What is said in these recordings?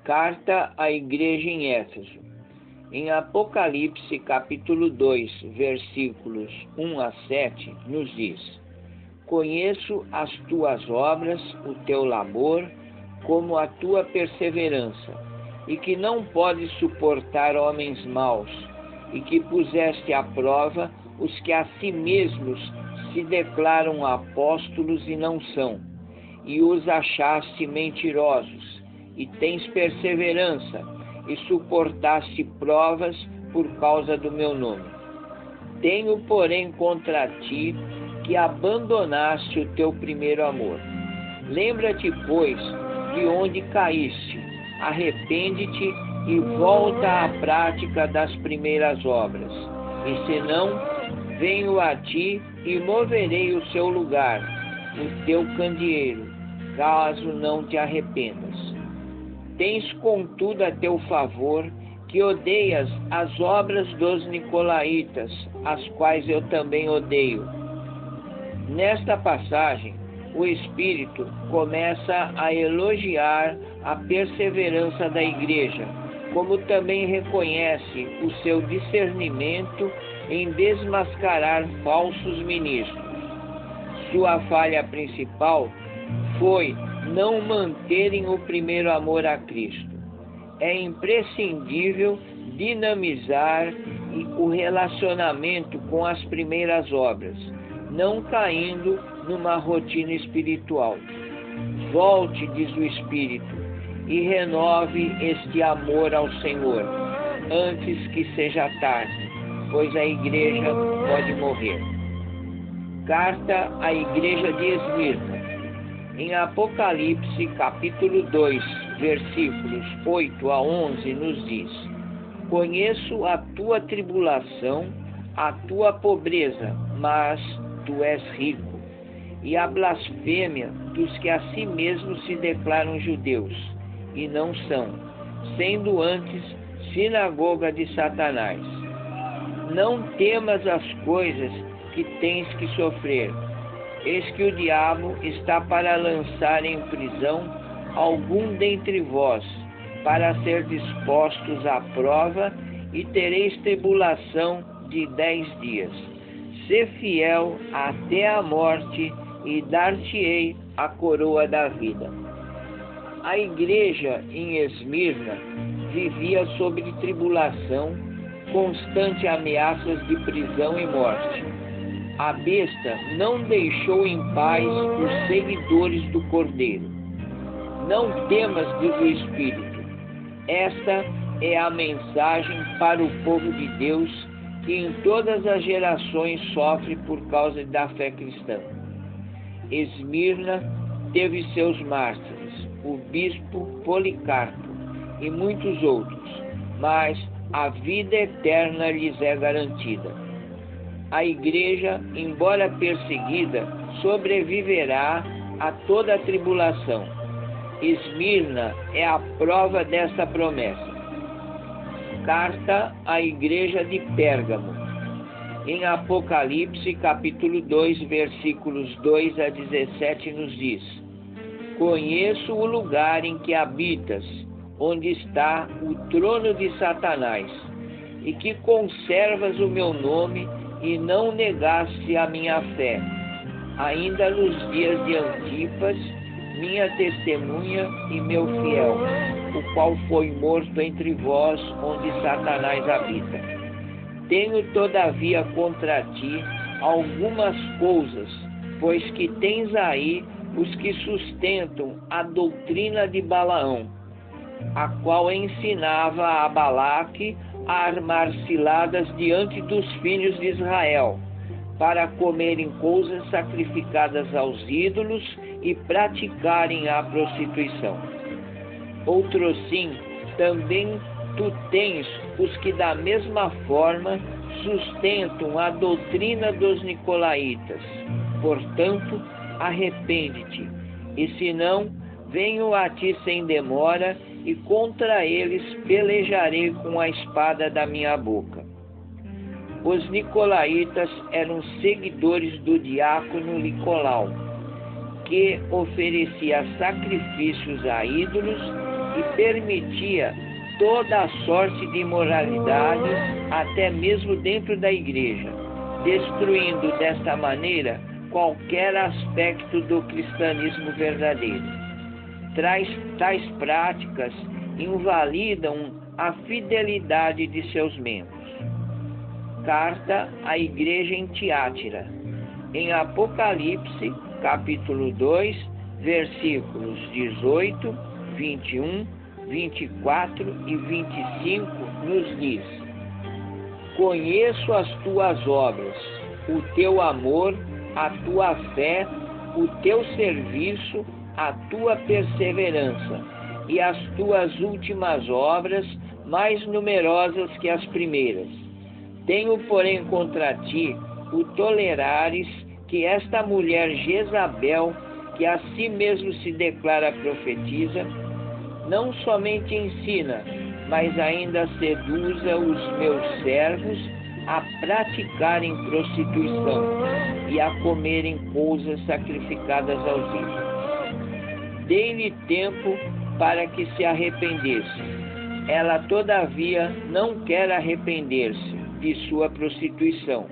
Carta à igreja em Éfeso. Em Apocalipse capítulo 2, versículos 1 a 7, nos diz: Conheço as tuas obras, o teu labor, como a tua perseverança, e que não podes suportar homens maus, e que puseste à prova os que a si mesmos se declaram apóstolos e não são, e os achaste mentirosos, e tens perseverança, e suportaste provas por causa do meu nome. Tenho, porém, contra ti que abandonaste o teu primeiro amor. Lembra-te, pois, de onde caíste, arrepende-te e volta à prática das primeiras obras. E senão, venho a ti e moverei o seu lugar, o teu candeeiro, caso não te arrependas. Tens, contudo, a teu favor que odeias as obras dos nicolaítas, as quais eu também odeio. Nesta passagem, o Espírito começa a elogiar a perseverança da igreja, como também reconhece o seu discernimento em desmascarar falsos ministros. Sua falha principal foi não manterem o primeiro amor a Cristo. É imprescindível dinamizar o relacionamento com as primeiras obras, não caindo numa rotina espiritual. Volte, diz o Espírito, e renove este amor ao Senhor, antes que seja tarde, pois a igreja pode morrer. Carta à igreja de Esmirna. Em Apocalipse, capítulo 2, versículos 8 a 11, nos diz: Conheço a tua tribulação, a tua pobreza, mas tu és rico, e a blasfêmia dos que a si mesmos se declaram judeus, e não são, sendo antes sinagoga de Satanás. Não temas as coisas que tens que sofrer. Eis que o diabo está para lançar em prisão algum dentre vós, para ser dispostos à prova, e tereis tribulação de 10 dias. Sê fiel até a morte, e dar-te-ei a coroa da vida. A igreja em Esmirna vivia sob tribulação, constante ameaças de prisão e morte. A besta não deixou em paz os seguidores do Cordeiro. Não temas, diz o Espírito. Esta é a mensagem para o povo de Deus, que em todas as gerações sofre por causa da fé cristã. Esmirna teve seus mártires, o bispo Policarpo e muitos outros, mas a vida eterna lhes é garantida. A igreja, embora perseguida, sobreviverá a toda a tribulação. Esmirna é a prova dessa promessa. Carta à igreja de Pérgamo. Em Apocalipse, capítulo 2, versículos 2 a 17, nos diz: Conheço o lugar em que habitas, onde está o trono de Satanás, e que conservas o meu nome e não negaste a minha fé, ainda nos dias de Antipas, minha testemunha e meu fiel, o qual foi morto entre vós, onde Satanás habita. Tenho, todavia, contra ti algumas coisas, pois que tens aí os que sustentam a doutrina de Balaão, a qual ensinava a Balaque a armar ciladas diante dos filhos de Israel, para comerem coisas sacrificadas aos ídolos e praticarem a prostituição. Outrosim, também tu tens os que da mesma forma sustentam a doutrina dos nicolaítas. Portanto, arrepende-te, e senão, venho a ti sem demora, e contra eles pelejarei com a espada da minha boca. Os nicolaítas eram seguidores do diácono Nicolau, que oferecia sacrifícios a ídolos e permitia toda a sorte de imoralidade, até mesmo dentro da igreja, destruindo desta maneira qualquer aspecto do cristianismo verdadeiro. Tais práticas invalidam a fidelidade de seus membros. Carta à igreja em Tiátira. Em Apocalipse, capítulo 2, versículos 18, 21, 24 e 25, nos diz: Conheço as tuas obras, o teu amor, a tua fé, o teu serviço, a tua perseverança e as tuas últimas obras, mais numerosas que as primeiras. Tenho, porém, contra ti o tolerares que esta mulher Jezabel, que a si mesmo se declara profetisa, não somente ensina, mas ainda seduza os meus servos a praticarem prostituição e a comerem coisas sacrificadas aos ídolos. Dei-lhe tempo para que se arrependesse. Ela, todavia, não quer arrepender-se de sua prostituição.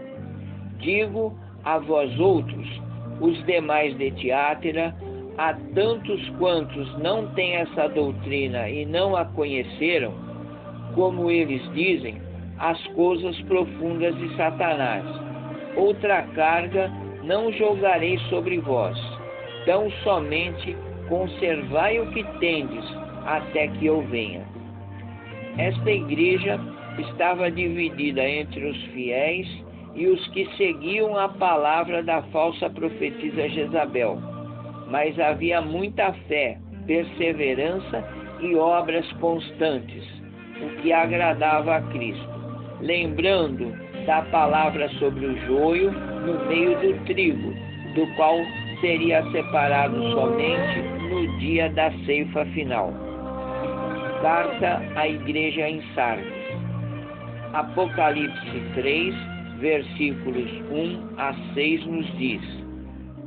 Digo a vós outros, os demais de Tiátira, a tantos quantos não têm essa doutrina e não a conheceram, como eles dizem, as coisas profundas de Satanás. Outra carga não jogarei sobre vós, tão somente conservai o que tendes, até que eu venha. Esta igreja estava dividida entre os fiéis e os que seguiam a palavra da falsa profetisa Jezabel, mas havia muita fé, perseverança e obras constantes, o que agradava a Cristo, lembrando da palavra sobre o joio no meio do trigo, do qual seria separado somente no dia da ceifa final. Carta à igreja em Sardes. Apocalipse 3, versículos 1 a 6 nos diz: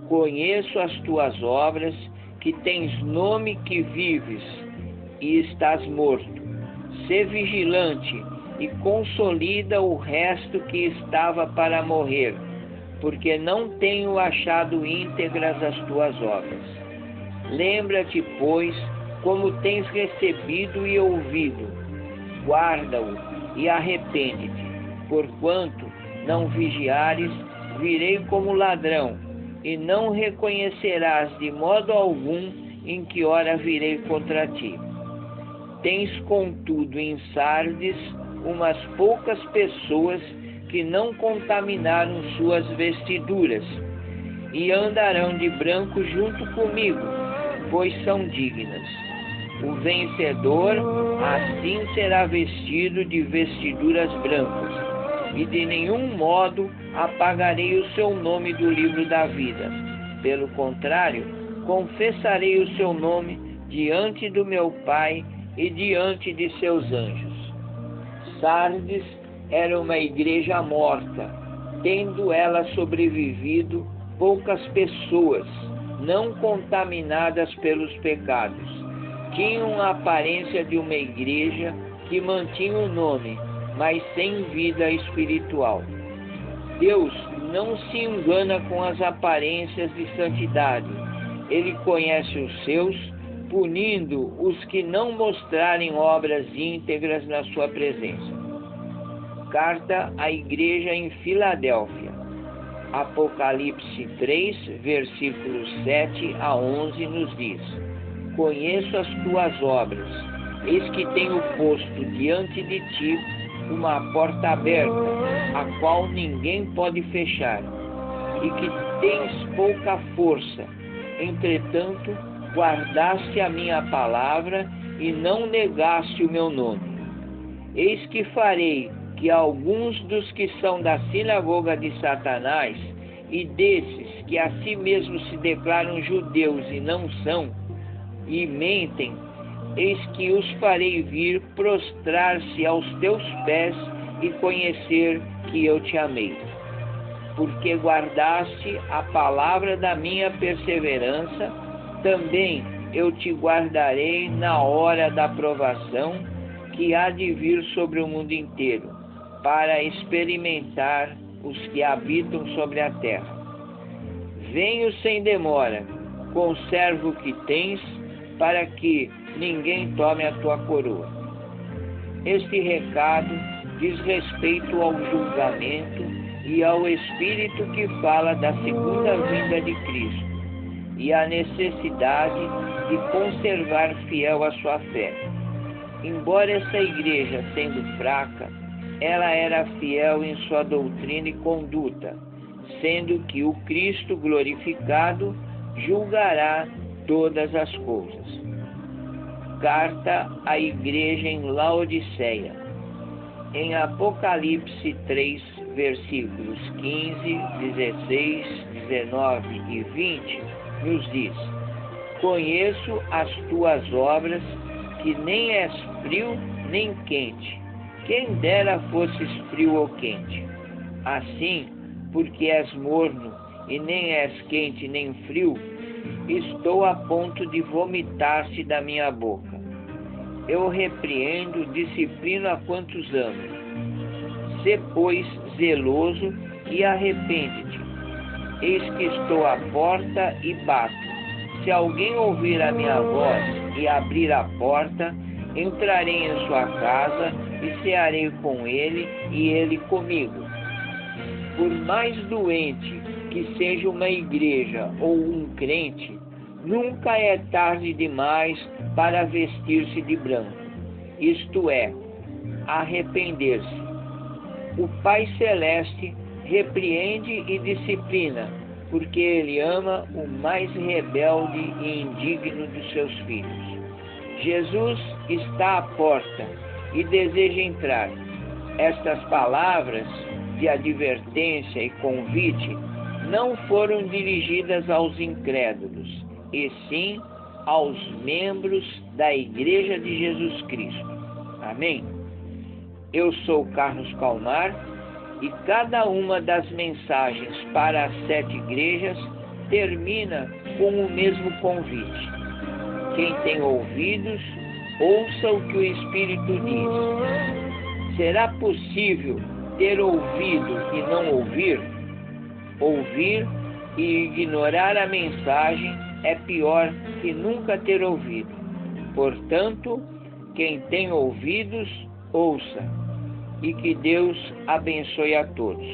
Conheço as tuas obras, que tens nome que vives e estás morto. Sê vigilante e consolida o resto que estava para morrer, porque não tenho achado íntegras as tuas obras. Lembra-te, pois, como tens recebido e ouvido, guarda-o e arrepende-te, porquanto não vigiares, virei como ladrão, e não reconhecerás de modo algum em que hora virei contra ti. Tens, contudo, em Sardes umas poucas pessoas que não contaminaram suas vestiduras, e andarão de branco junto comigo, pois são dignas. O vencedor assim será vestido de vestiduras brancas, e de nenhum modo apagarei o seu nome do livro da vida. Pelo contrário, confessarei o seu nome diante do meu Pai e diante de seus anjos. Sardes era uma igreja morta, tendo ela sobrevivido poucas pessoas, não contaminadas pelos pecados. Tinham a aparência de uma igreja que mantinha o nome, mas sem vida espiritual. Deus não se engana com as aparências de santidade. Ele conhece os seus, punindo os que não mostrarem obras íntegras na sua presença. Carta à igreja em Filadélfia. Apocalipse 3, versículos 7 a 11 nos diz: Conheço as tuas obras, eis que tenho posto diante de ti uma porta aberta, a qual ninguém pode fechar, e que tens pouca força. Entretanto, guardaste a minha palavra e não negaste o meu nome. Eis que farei que alguns dos que são da sinagoga de Satanás e desses que a si mesmos se declaram judeus e não são, e mentem, eis que os farei vir prostrar-se aos teus pés e conhecer que eu te amei. Porque guardaste a palavra da minha perseverança, também eu te guardarei na hora da provação que há de vir sobre o mundo inteiro, para experimentar os que habitam sobre a terra. Venho sem demora, conserva o que tens, para que ninguém tome a tua coroa. Este recado diz respeito ao julgamento e ao Espírito que fala da segunda vinda de Cristo e a necessidade de conservar fiel a sua fé. Embora essa igreja, sendo fraca, ela era fiel em sua doutrina e conduta, sendo que o Cristo glorificado julgará todas as coisas. Carta à igreja em Laodiceia. Em Apocalipse 3, versículos 15, 16, 19 e 20, nos diz: Conheço as tuas obras, que nem és frio nem quente. Quem dera fosses frio ou quente. Assim, porque és morno e nem és quente nem frio, estou a ponto de vomitar-te da minha boca. Eu repreendo, disciplino a quantos amo. Sê, pois, zeloso e arrepende-te. Eis que estou à porta e bato. Se alguém ouvir a minha voz e abrir a porta, entrarei em sua casa e cearei com ele e ele comigo. Por mais doente que seja uma igreja ou um crente, nunca é tarde demais para vestir-se de branco, isto é, arrepender-se. O Pai Celeste repreende e disciplina, porque Ele ama o mais rebelde e indigno dos seus filhos. Jesus está à porta e deseja entrar. Estas palavras de advertência e convite não foram dirigidas aos incrédulos, e sim aos membros da Igreja de Jesus Cristo. Amém? Eu sou Carlos Calmar e cada uma das mensagens para as 7 igrejas termina com o mesmo convite. Quem tem ouvidos, ouça o que o Espírito diz. Será possível ter ouvido e não ouvir? Ouvir e ignorar a mensagem é pior que nunca ter ouvido. Portanto, quem tem ouvidos, ouça. E que Deus abençoe a todos.